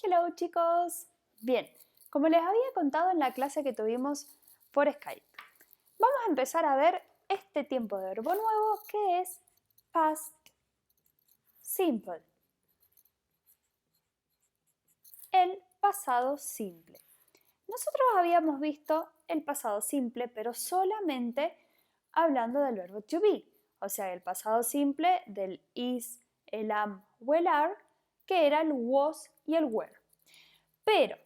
Hello chicos. Bien, como les había contado en la clase que tuvimos por Skype, vamos a empezar a ver este tiempo de verbo nuevo que es past simple, el pasado simple. Nosotros habíamos visto el pasado simple, pero solamente hablando del verbo to be, o sea, el pasado simple del is, el am o el are, que era el was y el were. Pero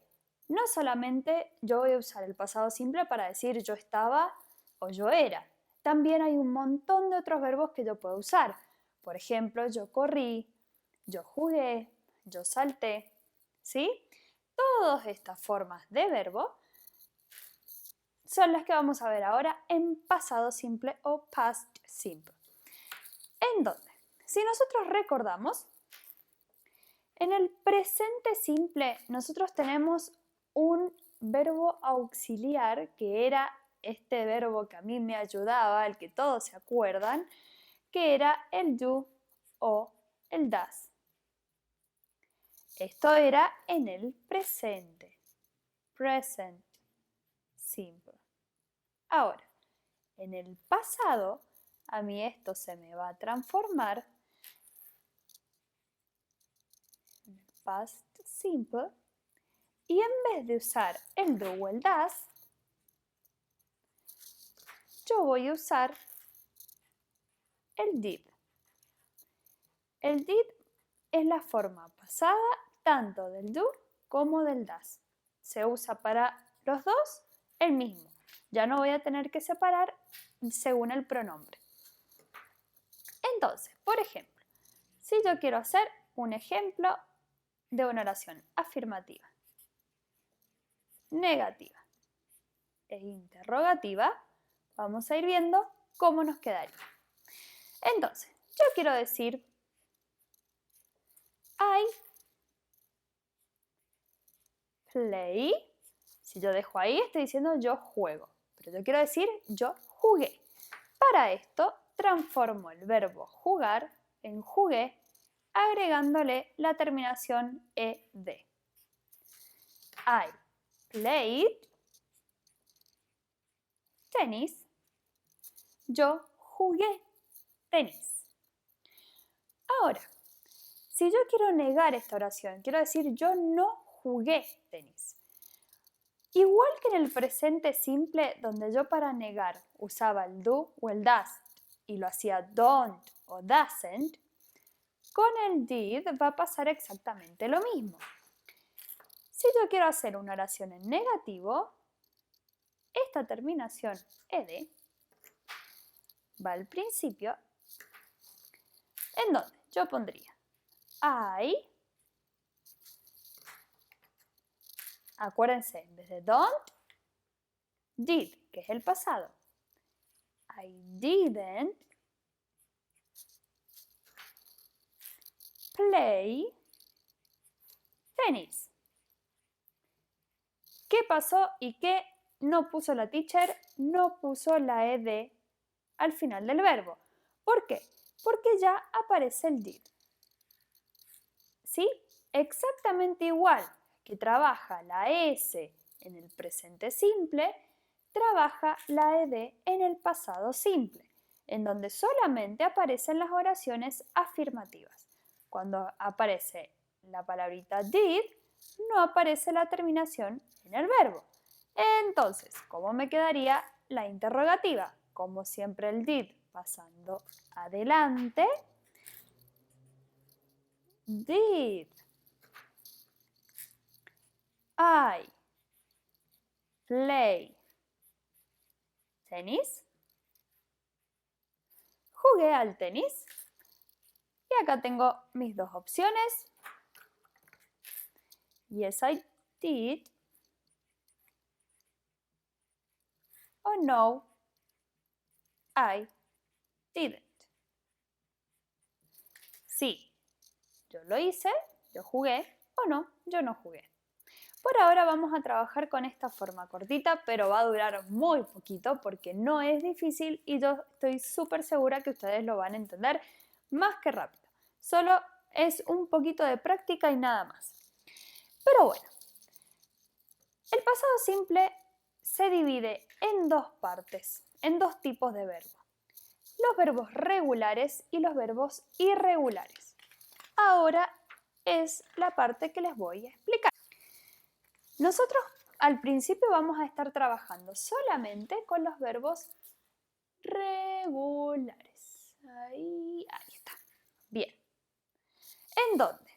no solamente yo voy a usar el pasado simple para decir yo estaba o yo era. También hay un montón de otros verbos que yo puedo usar. Por ejemplo, yo corrí, yo jugué, yo salté. ¿Sí? Todas estas formas de verbo son las que vamos a ver ahora en pasado simple o past simple. ¿En dónde? Si nosotros recordamos, en el presente simple nosotros tenemos un verbo auxiliar que era este verbo que a mí me ayudaba, el que todos se acuerdan, que era el do o el das. Esto era en el presente, present simple. Ahora, en el pasado, a mí esto se me va a transformar en el past simple y en vez de usar el do o el das, yo voy a usar el did. El did es la forma pasada tanto del do como del das. Se usa para los dos el mismo. Ya no voy a tener que separar según el pronombre. Entonces, por ejemplo, si yo quiero hacer un ejemplo de una oración afirmativa, negativa e interrogativa, vamos a ir viendo cómo nos quedaría. Entonces, yo quiero decir I play. Si yo dejo ahí, estoy diciendo yo juego. Pero yo quiero decir yo jugué. Para esto, transformo el verbo jugar en jugué, agregándole la terminación ed. I played tennis. Yo jugué tenis. Ahora, si yo quiero negar esta oración, quiero decir yo no jugué tenis. Igual que en el presente simple, donde yo para negar usaba el do o el does y lo hacía don't o doesn't, con el did va a pasar exactamente lo mismo. Si yo quiero hacer una oración en negativo, esta terminación ed va al principio, en donde yo pondría I. Acuérdense, en vez de don't, did, que es el pasado. I didn't play tennis. ¿Qué pasó y qué no puso la teacher? No puso la ed al final del verbo. ¿Por qué? Porque ya aparece el did. ¿Sí? Exactamente igual que trabaja la S en el presente simple, trabaja la ed en el pasado simple, en donde solamente aparecen las oraciones afirmativas. Cuando aparece la palabrita did, no aparece la terminación en el verbo. Entonces, ¿cómo me quedaría la interrogativa? Como siempre el did pasando adelante. Did I play tenis? Jugué al tenis. Y acá tengo mis dos opciones. Yes, I did. O no, I didn't. Sí, yo lo hice, yo jugué, o no, yo no jugué. Por ahora vamos a trabajar con esta forma cortita, pero va a durar muy poquito porque no es difícil y yo estoy súper segura que ustedes lo van a entender más que rápido. Solo es un poquito de práctica y nada más. Pero bueno, el pasado simple se divide en dos partes, en dos tipos de verbos. Los verbos regulares y los verbos irregulares. Ahora es la parte que les voy a explicar. Nosotros al principio vamos a estar trabajando solamente con los verbos regulares. Ahí está. Bien. ¿En dónde?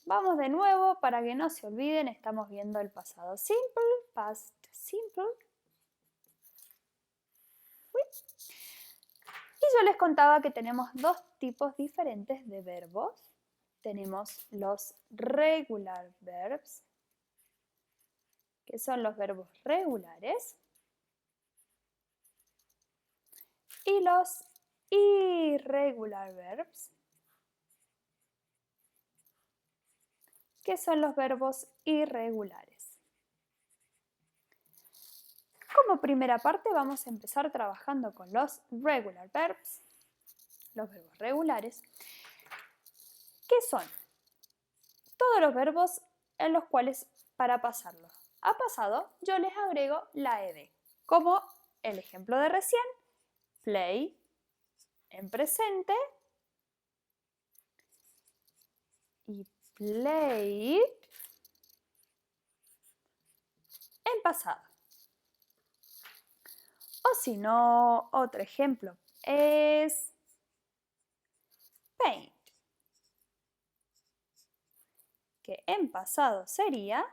Vamos de nuevo, para que no se olviden, estamos viendo el pasado simple, past simple. Y yo les contaba que tenemos dos tipos diferentes de verbos. Tenemos los regular verbs, que son los verbos regulares, y los irregular verbs, que son los verbos irregulares. Como primera parte vamos a empezar trabajando con los regular verbs, los verbos regulares, que son todos los verbos en los cuales para pasarlos a pasado yo les agrego la ed, como el ejemplo de recién, play en presente y played en pasado. O si no, otro ejemplo es paint, que en pasado sería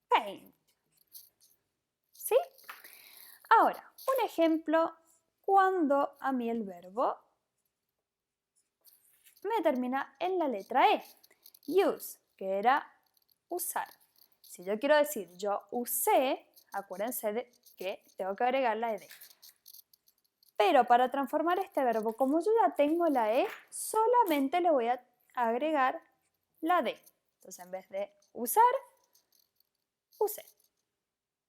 paint. ¿Sí? Ahora, un ejemplo cuando a mí el verbo me termina en la letra E. Use, que era usar. Si yo quiero decir yo usé, acuérdense de que tengo que agregar la ed. Pero para transformar este verbo, como yo ya tengo la E, solamente le voy a agregar la D. Entonces, en vez de usar, usé.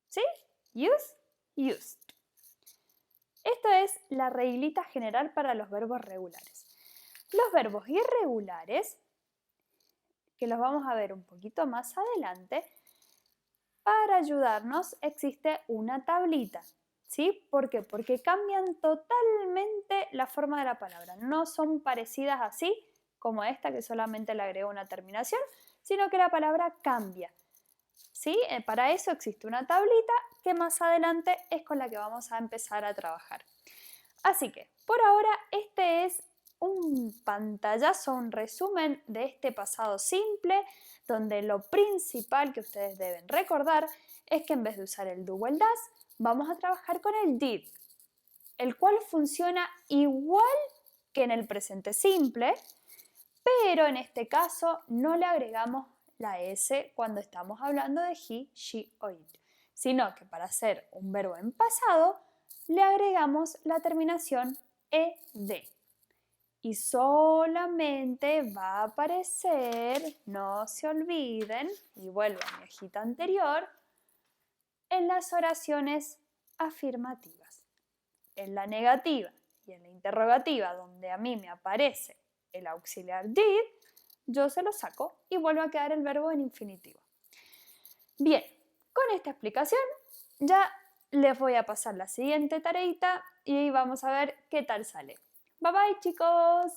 ¿Sí? Use, used. Esto es la reglita general para los verbos regulares. Los verbos irregulares, que los vamos a ver un poquito más adelante, para ayudarnos existe una tablita. ¿Sí? ¿Por qué? Porque cambian totalmente la forma de la palabra. No son parecidas así como esta que solamente le agrego una terminación, sino que la palabra cambia. ¿Sí? Para eso existe una tablita que más adelante es con la que vamos a empezar a trabajar. Así que, por ahora, este es un pantallazo, un resumen de este pasado simple, donde lo principal que ustedes deben recordar es que en vez de usar el do o el does, vamos a trabajar con el did, el cual funciona igual que en el presente simple, pero en este caso no le agregamos la S cuando estamos hablando de he, she o it, sino que para hacer un verbo en pasado le agregamos la terminación ed. Y solamente va a aparecer, no se olviden, y vuelvo a mi hojita anterior, en las oraciones afirmativas. En la negativa y en la interrogativa, donde a mí me aparece el auxiliar did, yo se lo saco y vuelve a quedar el verbo en infinitivo. Bien, con esta explicación ya les voy a pasar la siguiente tareita y vamos a ver qué tal sale. Bye bye, chicos.